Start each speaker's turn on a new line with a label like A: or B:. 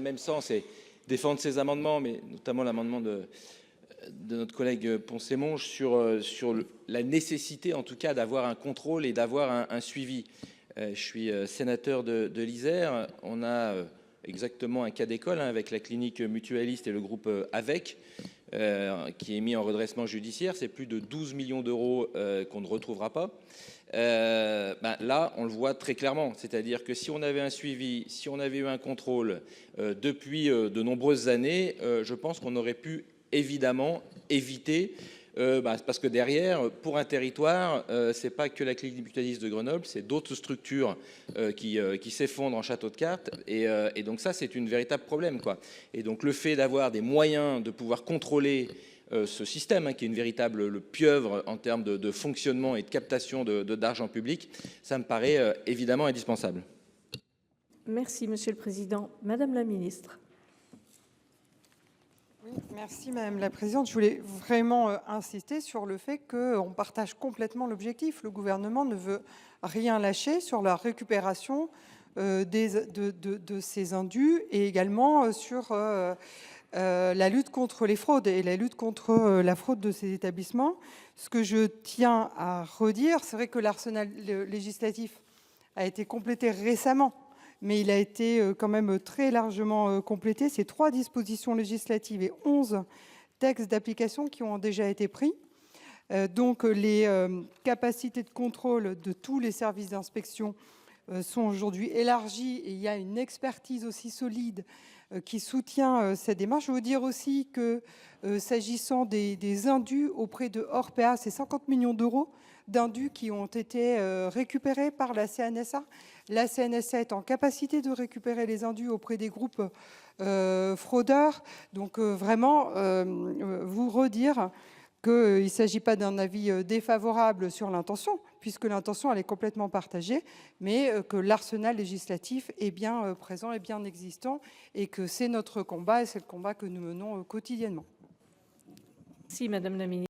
A: même sens et défendre ces amendements, mais notamment l'amendement de notre collègue Poncet-Monge sur la nécessité, en tout cas, d'avoir un contrôle et d'avoir un suivi. Je suis sénateur de l'Isère. On a exactement un cas d'école avec la clinique mutualiste et le groupe AVEC, qui est mis en redressement judiciaire. C'est plus de 12 millions d'euros qu'on ne retrouvera pas. Là, on le voit très clairement. C'est-à-dire que si on avait un suivi, si on avait eu un contrôle depuis de nombreuses années, je pense qu'on aurait pu évidemment éviter, parce que derrière, pour un territoire, c'est pas que la clinique mutualiste de Grenoble, c'est d'autres structures qui s'effondrent en château de cartes, et donc ça, c'est un véritable problème, quoi. Et donc le fait d'avoir des moyens de pouvoir contrôler ce système, qui est une véritable pieuvre en termes de fonctionnement et de captation d'argent public, ça me paraît évidemment indispensable.
B: Merci, Monsieur le Président. Madame la Ministre.
C: Oui, merci Madame la Présidente. Je voulais vraiment insister sur le fait qu'on partage complètement l'objectif. Le gouvernement ne veut rien lâcher sur la récupération de ces indus et également sur la lutte contre les fraudes et la lutte contre la fraude de ces établissements. Ce que je tiens à redire, c'est vrai que l'arsenal législatif a été complété récemment, mais il a été quand même très largement complété. C'est 3 dispositions législatives et 11 textes d'application qui ont déjà été pris. Donc les capacités de contrôle de tous les services d'inspection sont aujourd'hui élargies et il y a une expertise aussi solide qui soutient cette démarche. Je veux dire aussi que s'agissant des indus auprès de Orpea, c'est 50 millions d'euros d'indus qui ont été récupérés par la CNSA. La CNSA est en capacité de récupérer les indus auprès des groupes fraudeurs. Donc vraiment, vous redire qu'il ne s'agit pas d'un avis défavorable sur l'intention, puisque l'intention elle est complètement partagée, mais que l'arsenal législatif est bien présent et bien existant, et que c'est notre combat, et c'est le combat que nous menons quotidiennement.
B: Merci, Madame la Ministre.